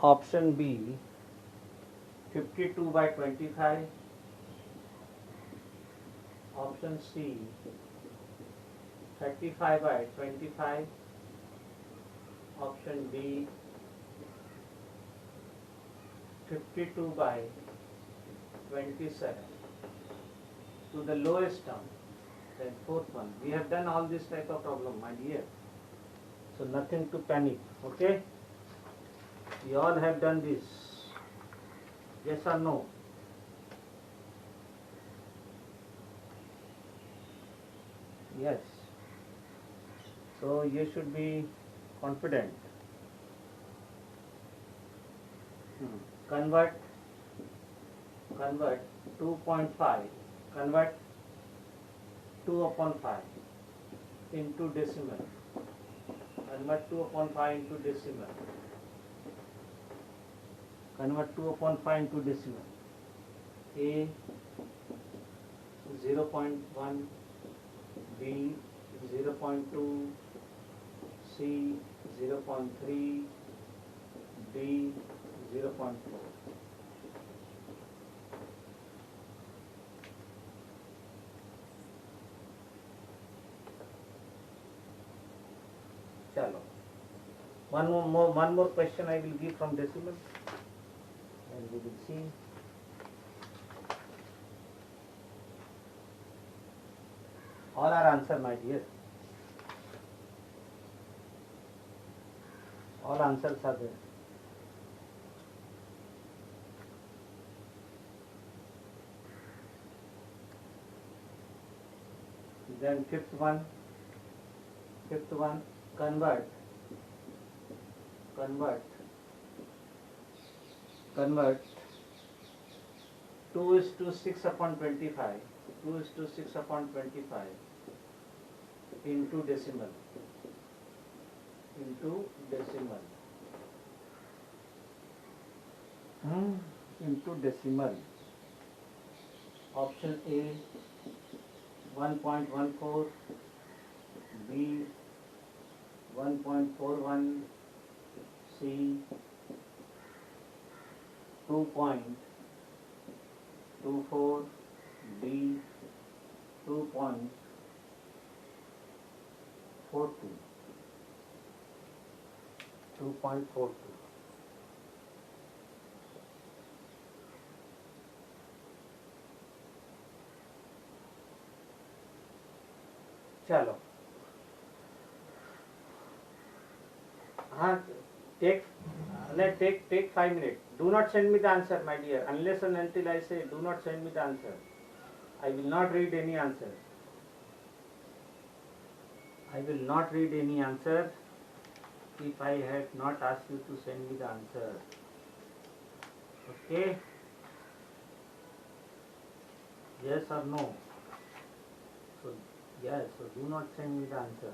Option B 52 by 25. Option C 35 by 25. Option D 52 by 27 to the lowest term. Then fourth one. We have done all this type of problem, my dear. So nothing to panic. Okay? We all have done this. Yes or no? Yes. So you should be confident. Convert 2.5, convert 2 upon 5 into decimal. Convert 2 upon 5 into decimal. Convert 2 upon 5 into decimal. A 0.1, B 0.2, C 0.3, D 0.4. Chalo. One more question I will give from decimal, and we will see. All are answer, my dear. All answers are there. Then fifth one, convert 2:6 upon 25, 2:6 upon 25 into decimal, into decimal. Option A 1.14, B 1.41, C 2.24, D 2.42. 2.42. चलो, हाँ, take 5 minutes. Do not send me the answer, my dear, unless and until I say do not send me the answer. I will not read any answer. I will not read any answer if I had not asked you to send me the answer. Okay? Yes or no? So yes, so do not send me the answer.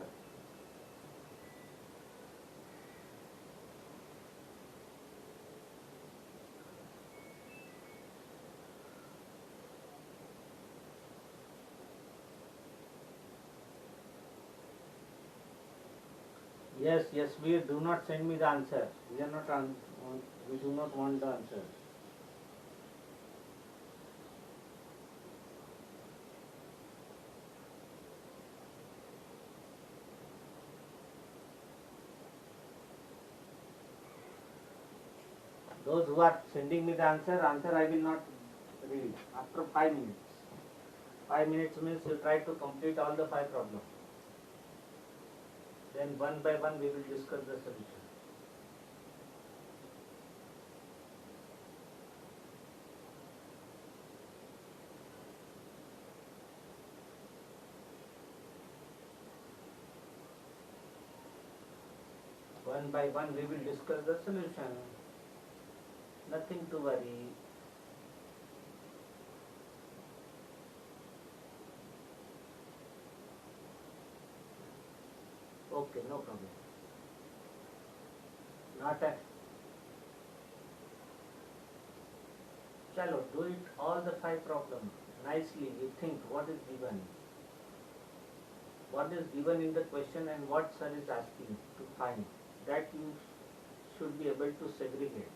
Yes, we do not send me the answer. We are not we do not want the answer. Those who are sending me the answer I will not read after 5 minutes. 5 minutes means you try to complete all the 5 problems. Then one by one we will discuss the solution. One by one we will discuss the solution. Nothing to worry. Okay, no problem. Not a. Chalo, do it all the 5 problems nicely. You think what is given. What is given in the question and what sir is asking to find. That you should be able to segregate.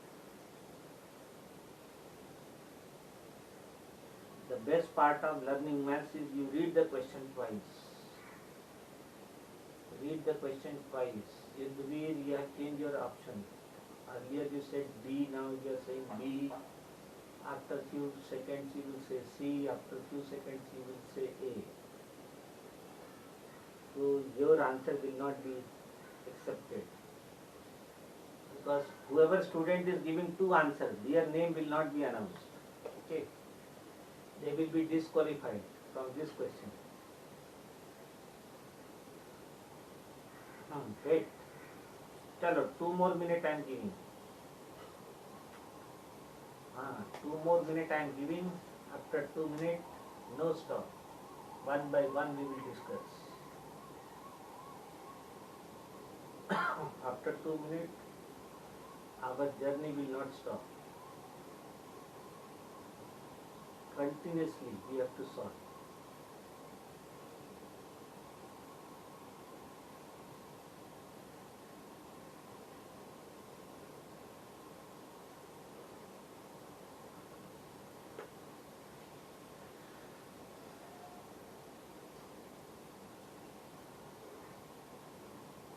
The best part of learning maths is you read the question twice. Read the question twice. In the way you have changed your option. Earlier you said B, now you are saying B. After few seconds you will say C. After few seconds you will say A. So your answer will not be accepted. Because whoever student is giving two answers, their name will not be announced. Okay. They will be disqualified from this question. Wait. Chalo, 2 more minutes I am giving. 2 more minutes I am giving. After 2 minutes, no stop. One by one we will discuss. After 2 minutes, our journey will not stop. Continuously we have to solve.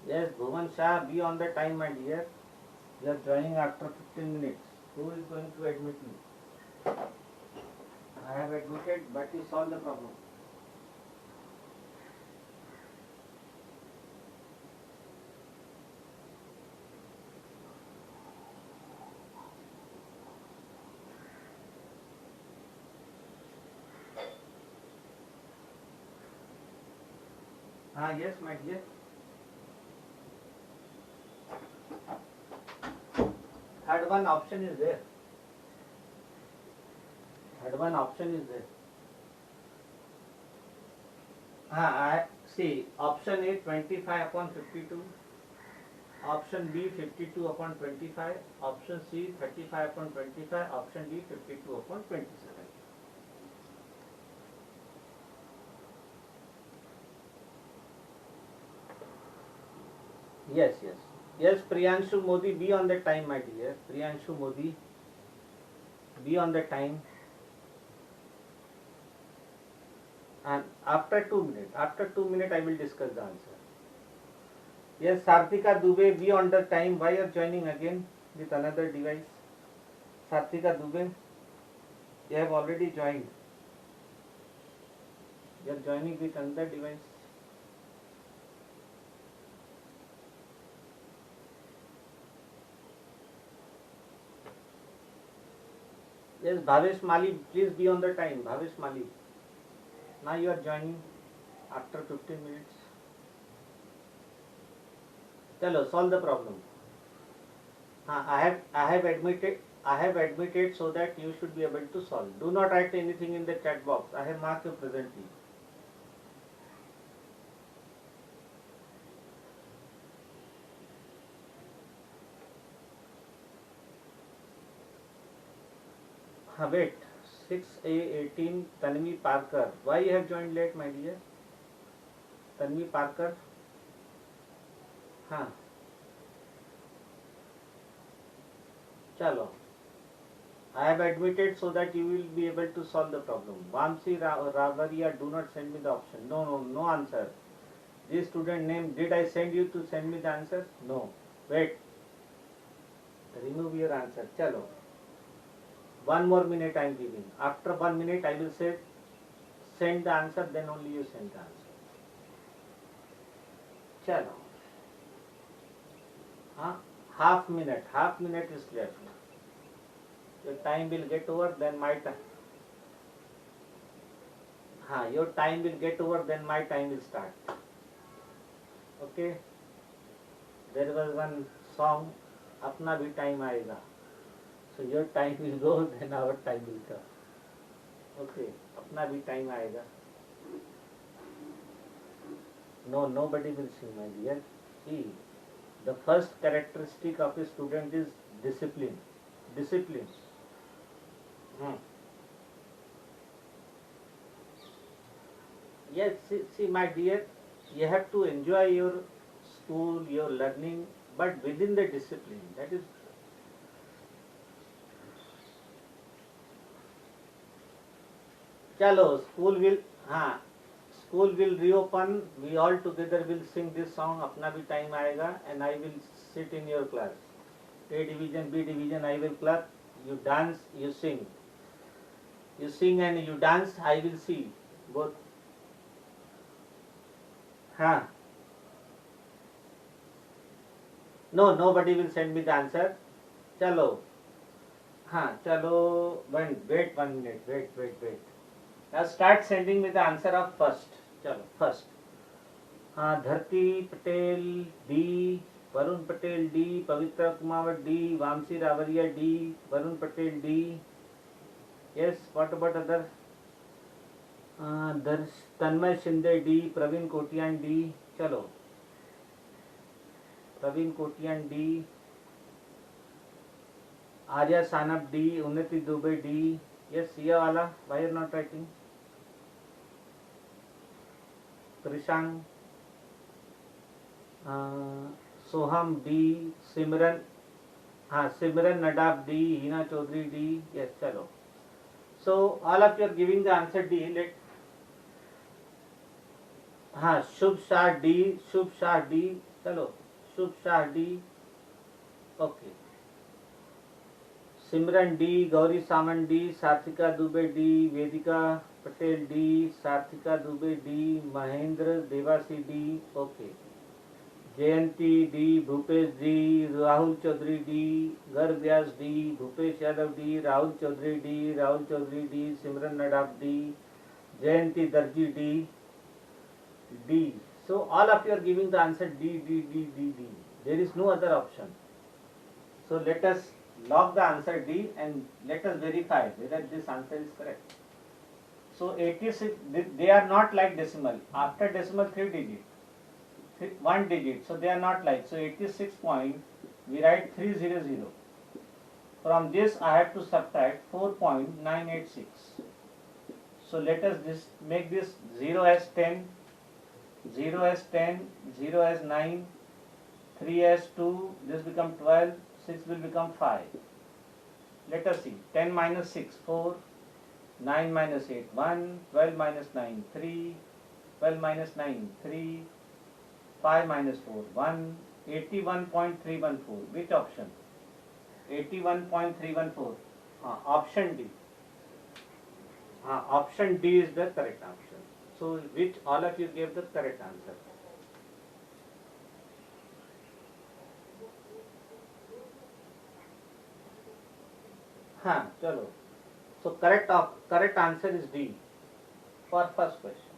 Yes, Bhuvan Shah, be on the time, my dear. You are joining after 15 minutes. Who is going to admit me? I have admitted, but you solve the problem. Yes, my dear. Third one option is there. Third one option is there. I see. Option A 25 upon 52. Option B 52 upon 25. Option C 35 upon 25. Option D 52 upon 27. Yes, yes. Yes, Priyanshu Modi, be on the time, my dear. Priyanshu Modi, be on the time. And after 2 minutes, I will discuss the answer. Yes, Sarthika Dubey, be on the time. Why you are joining again with another device? Sarthika Dubey, you have already joined. You are joining with another device. Yes, Bhavesh Mali, please be on the time. Bhavesh Mali. Now you are joining after 15 minutes. Chalo, solve the problem. I have admitted so that you should be able to solve. Do not write anything in the chat box. I have marked you presently. Wait. 6A18 Tanvi Parker. Why you have joined late, my dear? Tanvi Parker. Chalo. I have admitted so that you will be able to solve the problem. Vamsi Ravaria, do not send me the option. No answer. This student name, did I send you to send me the answer? No. Wait. Remove your answer. Chalo. 1 more minute I am giving. After 1 minute I will say send the answer, then only you send the answer. Chalo. Half minute is left. Your time will get over, then my time. Your time will get over, then my time will start. Okay. There was one song, Apna bhi time aayega. So your time will go, then our time will come. Okay, apna bhi time aayega. No, nobody will sing, my dear. See, the first characteristic of a student is discipline. Discipline. Yes, see, my dear, you have to enjoy your school, your learning but within the discipline. That is. Chalo, school will reopen. We all together will sing this song. अपना भी time आएगा, and I will sit in your class. A division, B division, I will clap. You dance, you sing. You sing and you dance. I will see both. हाँ. No, nobody will send me the answer. चलो. हाँ, चलो. Wait 1 minute. Wait. Now start sending me the answer of first. चलो, first. हाँ, धरती Patel D, Varun Patel D, Pavitra Kumawat D, Vamsi रावरिया D, Varun Patel D. Yes, what about other? Tanmay Shinde D, Praveen Kotian D. चलो. Praveen Kotian D, Arya Sanap D, उन्नति Dubey D. Yes, ये वाला. Why you are not writing? Krishang, Soham D, सिमरन, हाँ सिमरन Nadab D, Hina Chaudhary D. Yes, चलो. So all of you are giving the answer D. Let हाँ शुभ Shah D. चलो Shubh Shah D. Okay. Simran D, Gauri Samant D, Satvika Dubey D, Vedika Patel D, Satvika Dubey D, Mahendra Dewasi D. Okay. Jayanti D, Bhupesh D, Rahul Chaudhary D, Garg Vyas D, Bhupesh Yadav D, Rahul Chaudhary D, Simran Nadab D, Jayanti Darji D. So all of you are giving the answer D. There is no other option. So let us log the answer D and let us verify whether this answer is correct. So 86, they are not like decimal. After decimal 3 digit. 1 digit, so they are not like. So 86 point, we write 300. From this I have to subtract 4.986. So let us make this 0 as 10, 0 as 10, 0 as 9, 3 as 2, this become 12, 6 will become 5. Let us see, 10 minus 6, 4, 9 minus 8, 1, 12 minus 9, 3, 12 minus 9, 3, 5 minus 4, 1, 81.314. Which option? 81.314. Option D. Option D is the correct option. So which all of you gave the correct answer? Chalo. So correct answer is D for first question.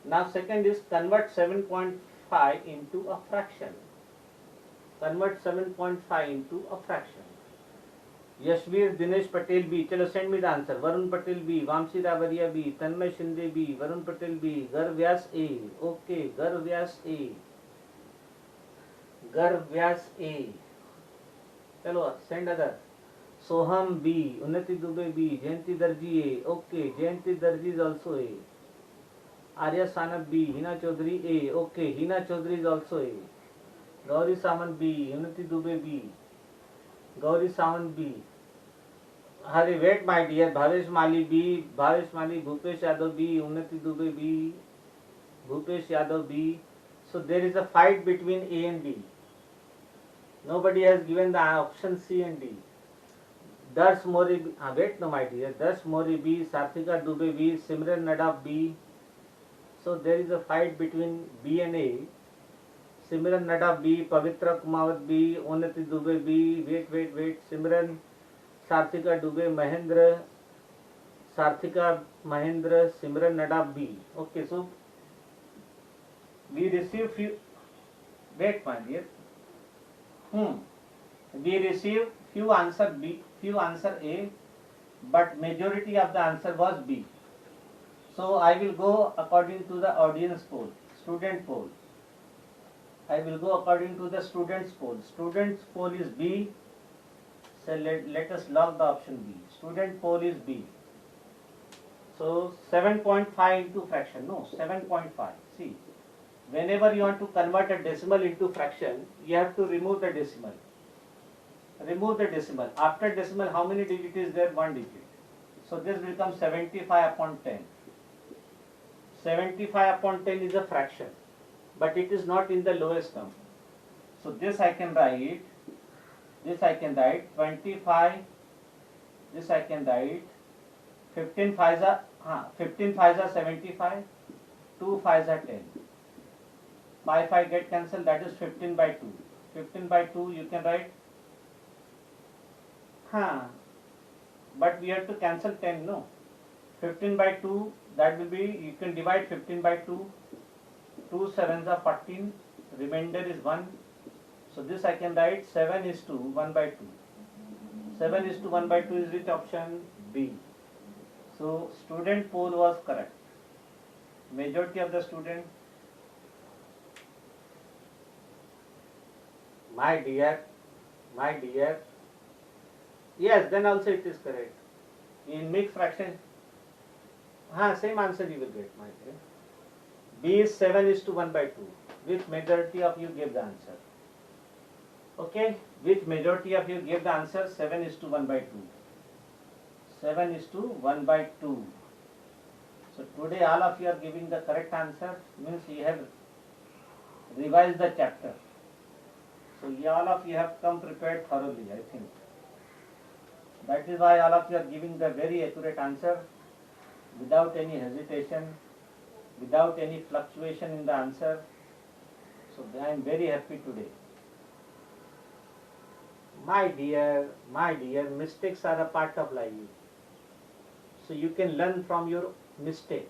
Now second is convert 7.5 into a fraction. Convert 7.5 into a fraction. Yashveer Dinesh Patel B. Chalo, send me the answer. Varun Patel B, Vamsi Ravariya B, Tanmay Shinde B, Varun Patel B, Garv Vyas A. Okay, Garv Vyas A. Garv Vyas A. Chalo, send other. Soham B, Unnati Dubey B, Jayanti Darji A. Okay, Jayanti Darji is also A. Arya Sanap B, Hina Chaudhary A. Okay, Hina Chaudhary is also A. Gauri Samant B, Unnati Dubey B. Gauri Samant B. Hurry, wait my dear. Bhavesh Mali B, Bhavesh Mali, Bhupesh Yadav B, Unnati Dubey B, Bhupesh Yadav B. So there is a fight between A and B. Nobody has given the option C and D. Darsh Mori B, wait no my dear. Darsh Mori B, Sarthika Dubey B, Simran Nadab B. So there is a fight between B and A. Simran Nadab B, Pavitra Kumawat B, Unnati Dubey B. Wait. Simran, Sarthika Dubey, Mahendra, Simran Nadab B. Okay, so we receive few. Wait, my dear. We receive few answer B, few answer A, but majority of the answer was B. So I will go according to the audience poll, student poll. I will go according to the students poll. Students poll is B. So let us log the option B. Student poll is B. So 7.5 into fraction. No, 7.5. See, whenever you want to convert a decimal into fraction, you have to remove the decimal. Remove the decimal. After decimal, how many digit is there? 1 digit. So this becomes 75 upon 10. 75 upon 10 is a fraction, but it is not in the lowest term. So this I can write, 25, this I can write, 15 5s are 75, 2 5s are 10. 5 get cancelled, that is 15 by 2. 15 by 2 you can write, but we have to cancel 10, no? 15 by 2, that will be, you can divide 15 by 2, 2 sevens are 14, remainder is 1. So this I can write 7 is to 1 by 2. 7 is to 1 by 2 is which option? B. So student poll was correct. Majority of the student. My dear, yes, then also it is correct. In mixed fraction, same answer you will get, my dear. B is 7 is to 1 by 2. Which majority of you gave the answer? Okay, which majority of you gave the answer? 7 is to 1 by 2. 7 is to 1 by 2. So today all of you are giving the correct answer, means you have revised the chapter. So all of you have come prepared thoroughly, I think. That is why all of you are giving the very accurate answer without any hesitation, without any fluctuation in the answer. So I am very happy today. My dear, mistakes are a part of life. So you can learn from your mistake.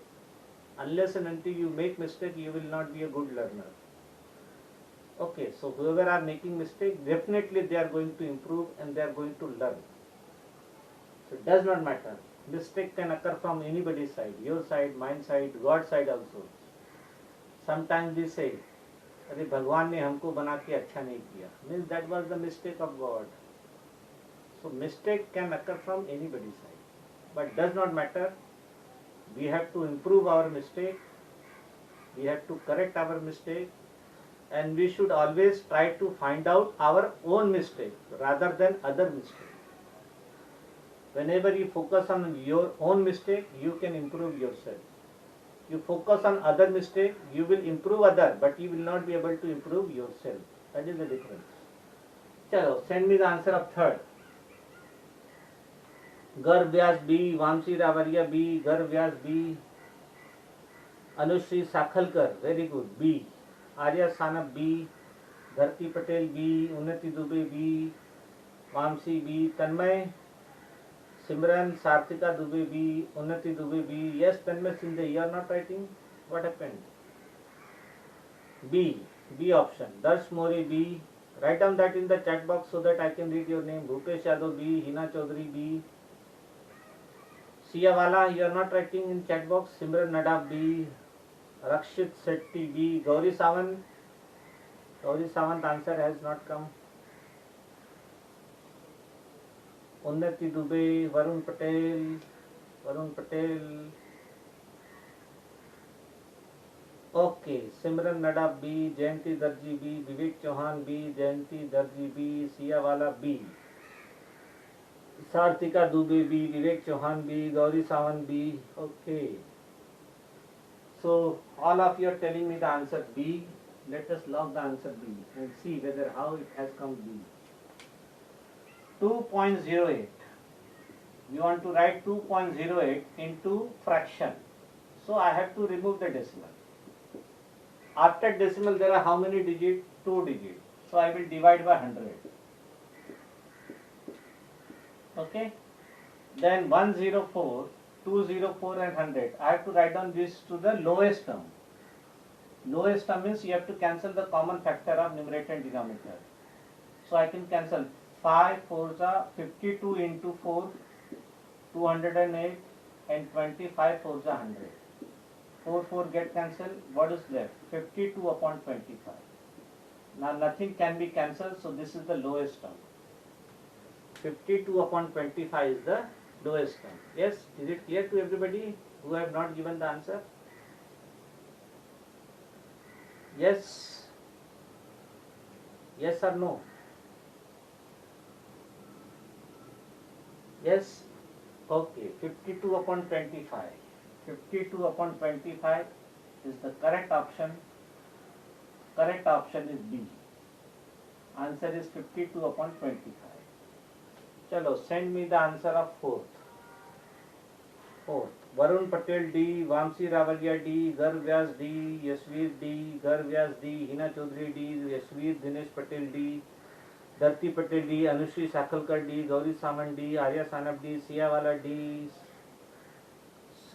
Unless and until you make mistake, you will not be a good learner. Okay, so whoever are making mistake, definitely they are going to improve and they are going to learn. So it does not matter. Mistake can occur from anybody's side, your side, mine side, God's side also. Sometimes we say, अरे भगवान ने हमको बना के अच्छा नहीं किया, means that was the mistake of God. So mistake can occur from anybody's side, but does not matter. We have to improve our mistake, we have to correct our mistake, and we should always try to find out our own mistake rather than other mistake. Whenever you focus on your own mistake, you can improve yourself. You focus on other mistake, you will improve other, but you will not be able to improve yourself. That is the difference. Chalo, send me the answer of third. Gar Vyas B, Vamsi Ravariya B, Gar Vyas B, Anushri Sakhalkar, very good, B. Arya Sanab B, Dharti Patel B, Unnati Dubey B, Vamsi B, Tanmay, Simran, Sartika Dubey B, Unnati Dubey B. Yes, Tanmay Sindhe, you are not writing? What happened? B option. Darsh Mori B. Write down that in the chat box so that I can read your name. Bhupesh Yadav B, Hina Chaudhary B. Siya Wala, you are not writing in chat box. Simran Nadab B. Rakshit Setti B. Gauri Sawant, answer has not come. Unnati Dubey, Varun Patel. Okay, Simran Nadab B, Jayanti Darji B, Vivek Chauhan B, Jayanti Darji B, Siya Wala B, Sartika Dubey B, Vivek Chauhan B, Gauri Sawant B. Okay. So all of you are telling me the answer B. Let us log the answer B and see whether how it has come B. 2.08. We want to write 2.08 into fraction. So I have to remove the decimal. After decimal there are how many digits? 2 digits. So I will divide by 100. Okay. Then 104, 204 and 100. I have to write down this to the lowest term. Lowest term means you have to cancel the common factor of numerator and denominator. So I can cancel 5 4s are 52 into 4, 208 and 25 4s are 100. 4 get cancelled. What is left? 52 upon 25. Now nothing can be cancelled, so this is the lowest term. 52 upon 25 is the lowest term. Yes, is it clear to everybody who have not given the answer? Yes, yes or no? Yes. Okay, 52 upon 25. 52 upon 25 is the correct option. Correct option is B. Answer is 52 upon 25. Chalo, send me the answer of fourth. Fourth. Varun Patel D, Vamsi Ravalia D, Gar Vyas D, Yashveer D, Gar Vyas D, Hina Chaudhary D, Yashveer Dinesh Patel D, Dharti Patel D, Anushri Sakhalkar D, Gauri Samant D, Arya Sanap D, Siyawala D,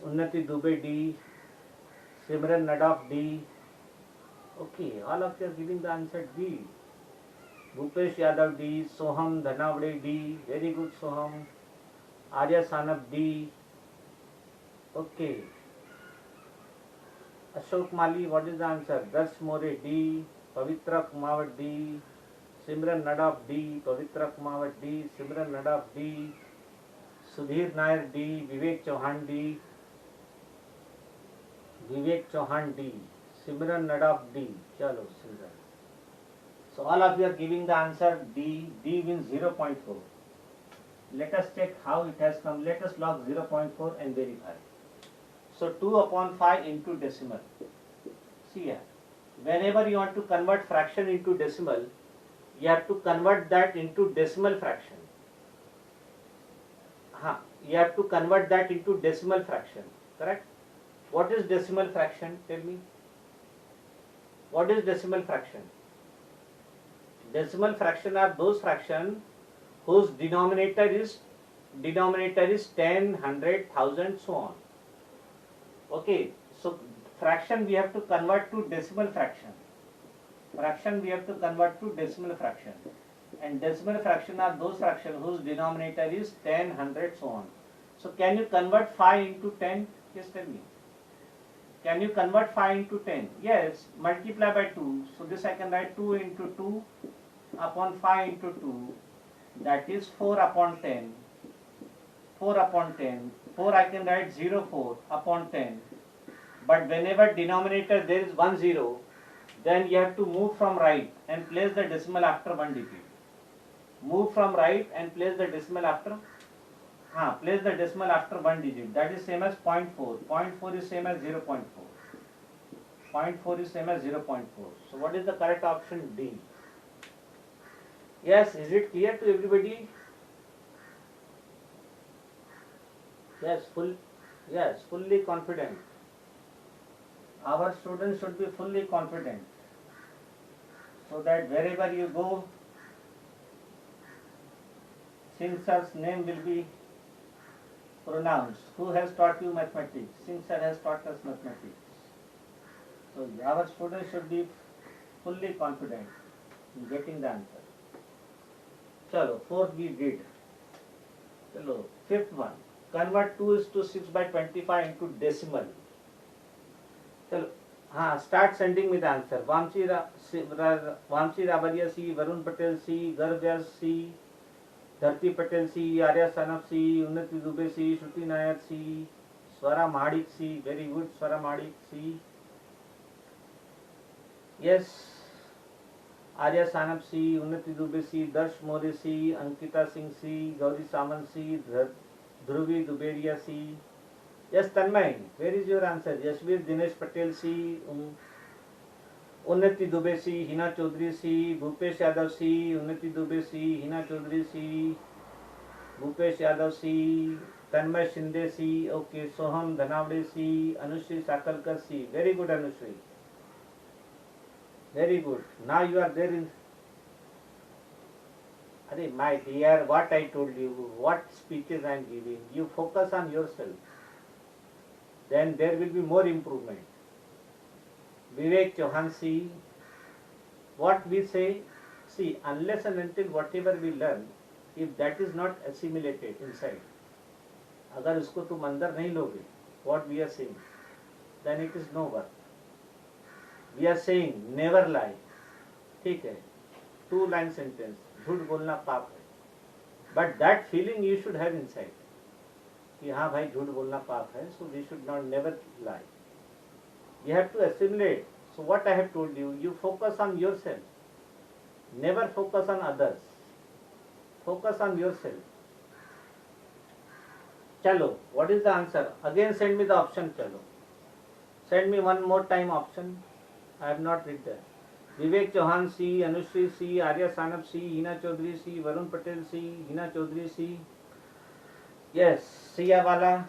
Unnati Dubey D, Simran Nadaf D. Okay, all of you are giving the answer D. Bhupesh Yadav D, Soham Dhanavade D, very good Soham. Arya Sanap D. Okay. Ashok Mali, what is the answer? Darsh More D, Pavitra Kumawat D, Simran Nadaf D, Pavitra Kumawat D, Simran Nadaf D, Sudhir Nair D, Vivek Chauhan D, Vivek Chauhan D, Simran Nadaf D. Chalo, Simran. So all of you are giving the answer D. D means 0.4. Let us check how it has come. Let us log 0.4 and verify. So 2 upon 5 into decimal. See here. Whenever you want to convert fraction into decimal, you have to convert that into decimal fraction. You have to convert that into decimal fraction. Correct? What is decimal fraction? Tell me. What is decimal fraction? Decimal fraction are those fractions whose denominator is 10, 100, 1000, so on. Okay, so fraction we have to convert to decimal fraction. Fraction we have to convert to decimal fraction. And decimal fraction are those fractions whose denominator is 10, 100, so on. So can you convert 5 into 10? Just tell me. Can you convert 5 into 10? Yes, multiply by 2. So this I can write 2 into 2 upon 5 into 2. That is 4 upon 10. 4 upon 10. 4 I can write 0.4 upon 10. But whenever denominator there is 1 0, then you have to move from right and place the decimal after 1 digit. Move from right and place the decimal after place the decimal after 1 digit. That is same as 0.4. 0.4 is same as 0.4. 0.4 is same as 0.4. So what is the correct option? D. Yes, is it clear to everybody? Yes, fully confident. Our students should be fully confident, so that wherever you go, Singh sir's name will be pronounced. Who has taught you mathematics? Singh sir has taught us mathematics. So our students should be fully confident in getting the answer. Chalo, fourth we did. Chalo, fifth one. Convert 2 is to 6 by 25 into decimal. Chalo, start sending me the answer. Vamsi Rabaria C, Varun Patel C, Garvyas C, Dharti Patel C, Arya Sanap C, Unnati Dubey C, Shruti Nair C, Swara Mahadik C, very good, Swara Mahadik C. Yes, Arya Sanap C, Unnati Dubey C, Darsh More C, Ankita Singh C, Gauri Samant C, Dhruvi Duberia C. Yes, Tanmay, where is your answer? Yashveer Dinesh Patel C, Unnati Dubey C, Hina Chaudhary C, Bhupesh Yadav C, Unnati Dubey C, Hina Chaudhary C, Bhupesh Yadav C, Tanmay Shinde C, okay, Soham Dhanavade C, Anushri Sakalkar C. Very good, Anushri. Very good. Now you are there in. Arey, my dear, what I told you, what speeches I am giving, you focus on yourself. Then there will be more improvement. Vivek Chauhan C. What we say, see, unless and until whatever we learn, if that is not assimilated inside, अगर उसको तुम अंदर नहीं लोगे, what we are saying, then it is no worth. We are saying never lie. ठीक है, 2-line sentence, झूठ बोलना पाप है. But that feeling you should have inside. कि हाँ भाई झूठ बोलना पाप है, so we should not never lie. You have to assimilate. So what I have told you, you focus on yourself. Never focus on others. Focus on yourself. Chalo, what is the answer? Again send me the option, chalo. Send me one more time option. I have not read that. Vivek Chauhan C, Anushree C, Arya Sanap C, Hina Chaudhary C, Varun Patel C, Hina Chaudhary C. Yes, Siya Wala,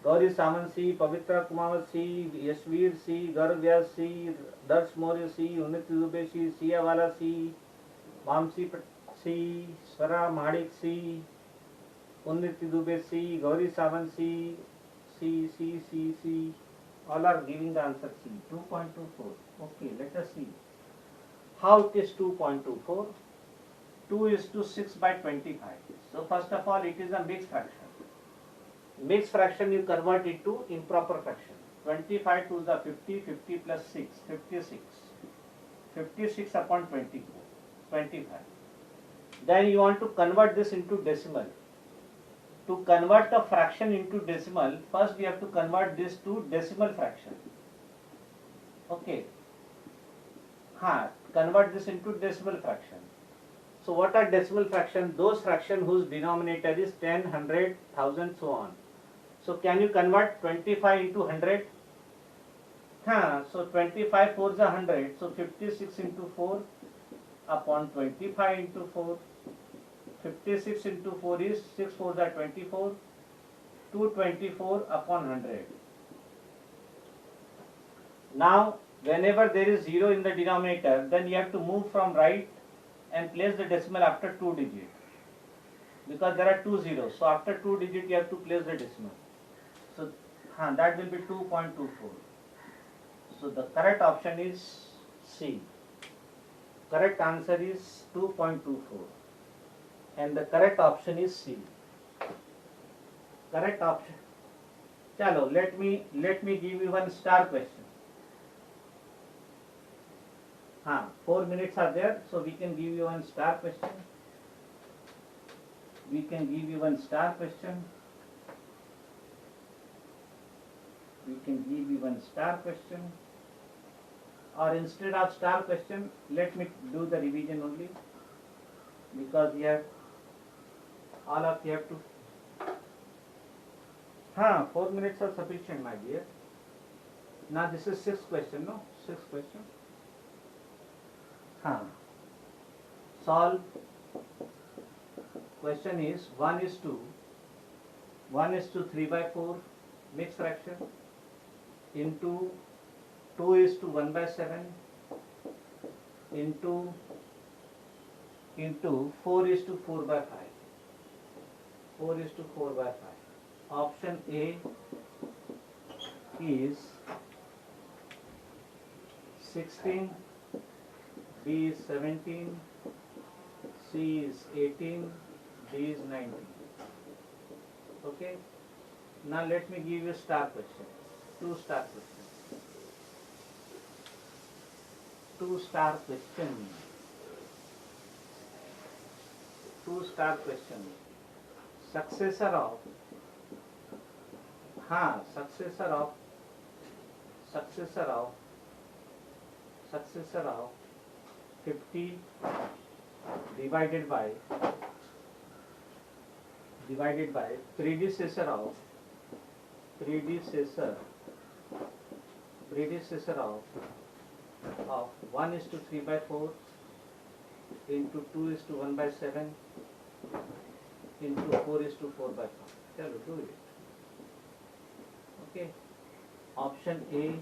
Gauri Samant C, Pavitra Kumawat C, Yashveer C, Gaurav Vyas C, Darsh Maurya C, Unit Dubey C, Siya Wala C, Mamsi C, Swara Mahadik C, Unnati Dubey C, Gauri Samant C, C. All are giving the answer C, 2.24. Okay, let us see. How it is 2.24? 2 is to 6 by 25. So first of all, it is a mixed fraction. Mixed fraction you convert it to improper fraction. 25 to the 50, 50 plus 6, 56. 56 upon 24, 25. Then you want to convert this into decimal. To convert a fraction into decimal, first we have to convert this to decimal fraction. Okay. Convert this into decimal fraction. So what are decimal fraction? Those fraction whose denominator is 10, 100, 1000, so on. So can you convert 25 into 100? So 25 4 is 100. So 56 into 4 upon 25 into 4. 56 into 4 is 6 4s are 24. 224 upon 100. Now whenever there is 0 in the denominator, then you have to move from right and place the decimal after 2 digits. Because there are 2 zeros. So after 2 digits you have to place the decimal. So that will be 2.24. So the correct option is C. Correct answer is 2.24. And the correct option is C. Correct option. Chalo, let me give you one star question. 4 minutes are there, so we can give you one star question. We can give you one star question. We can give you one star question. Or instead of star question, let me do the revision only. Because you have, all of you have to. 4 minutes are sufficient, my dear. Now this is 6th question, no? 6th question. Solve. Question is 1 is to 3 by 4 mixed fraction into 2 is to 1 by 7 into 4 is to 4 by 5. 4 is to 4 by 5. Option A is 16, B is 17, C is 18, D is 19. Okay. Now let me give you star question. 2 star question. 2 star question. 2 star question. Successor of 50 divided by predecessor of 1 is to 3 by 4 into 2 is to 1 by 7 into 4 is to 4 by 5. Chalo, do it. Okay. Option A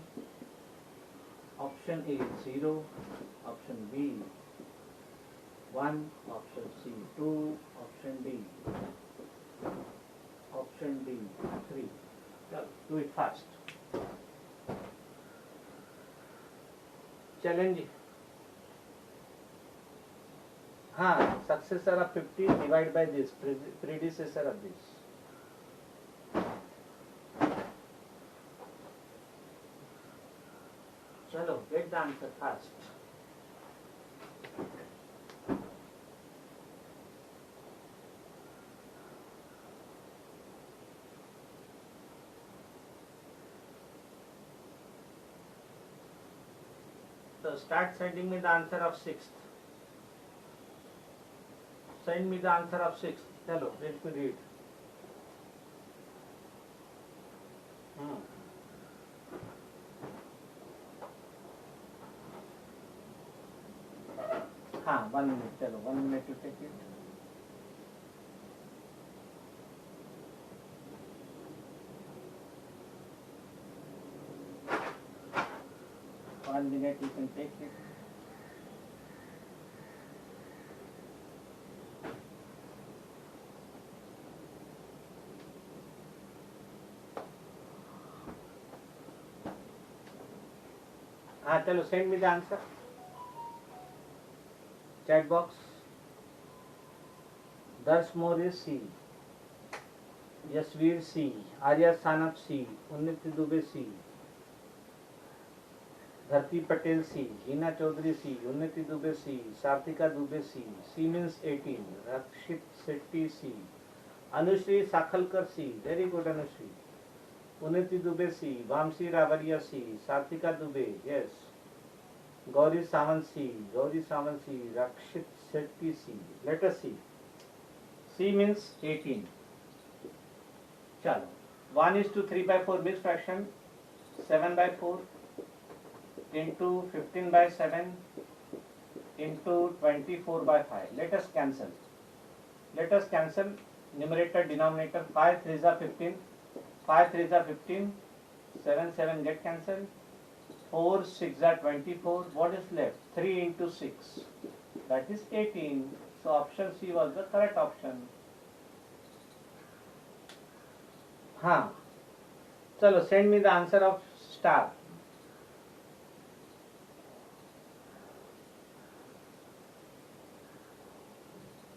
is 0, option B 1, option C 2, option D 3. Chalo, do it fast. Challenge. Successor of 50 divided by this, predecessor of this. Chalo, get the answer fast. So start sending me the answer of sixth. Send me the answer of sixth. Hello, let me read. हाँ 1 minute, चलो 1 minute you take it. One minute you can take it. हाँ चलो send me the answer. Chat box. Darsh More C. Yasveer C. Arya Sanap C. Unniti Dubey C. Dharti Patel C. Hina Chaudhary C. Unniti Dubey C. Sartika Dubey C. C means 18. Rakshit Shetty C. Anushri Sakhalkar C. Very good Anushri. Unniti Dubey C. Vamsi Ravaria C. Sartika Dubey. Yes. Gauri Samant C. Gauri Samant C. Rakshit Shetty C. Let us see. C means 18. Chalo. 1 is to 3 by 4 mixed fraction. 7 by 4 into 15 by 7 into 24 by 5. Let us cancel. Let us cancel numerator denominator. 5 3s are 15. 5 3s are 15. 7 7 get cancelled. 4 6 are 24. What is left? 3 into 6. That is 18. So option C was the correct option. हाँ चलो send me the answer of star.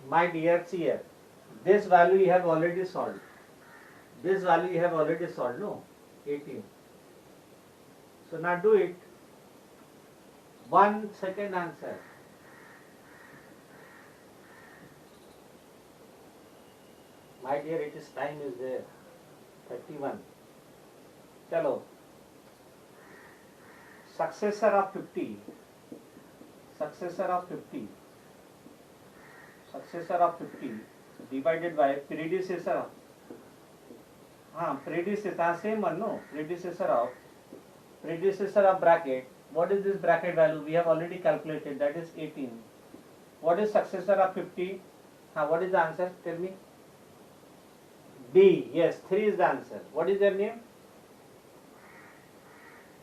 My dear CF, this value you have already solved. This value you have already solved, no? 18. So now do it. 1 second answer. My dear, it is time is there. 31. Chalo. Successor of 50. Successor of 50. Successor of 50 divided by predecessor of. Predecessor, same one, no? Predecessor of bracket. What is this bracket value? We have already calculated. That is 18. What is successor of 50? What is the answer? Tell me. D. Yes, 3 is the answer. What is their name?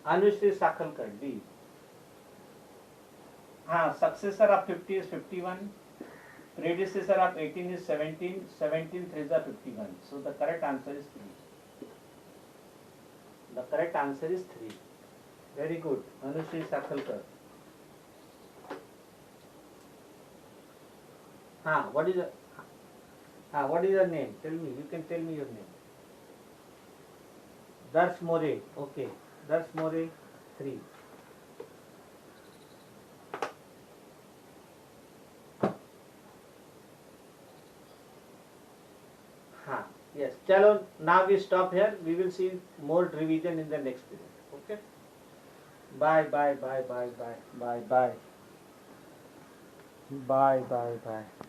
Anushri Sakhalkar. D. Successor of 50 is 51. Predecessor of 18 is 17. 17 3s are 51. So the correct answer is 3. The correct answer is 3. Very good. Anushri Sakhalkar. What is your name? Tell me. You can tell me your name. Darsh More. Okay. Darsh More 3. Yes. Chalo, now we stop here. We will see more revision in the next period. Okay. Bye. Bye. Bye. Bye. Bye. Bye. Bye. Bye. Bye. Bye.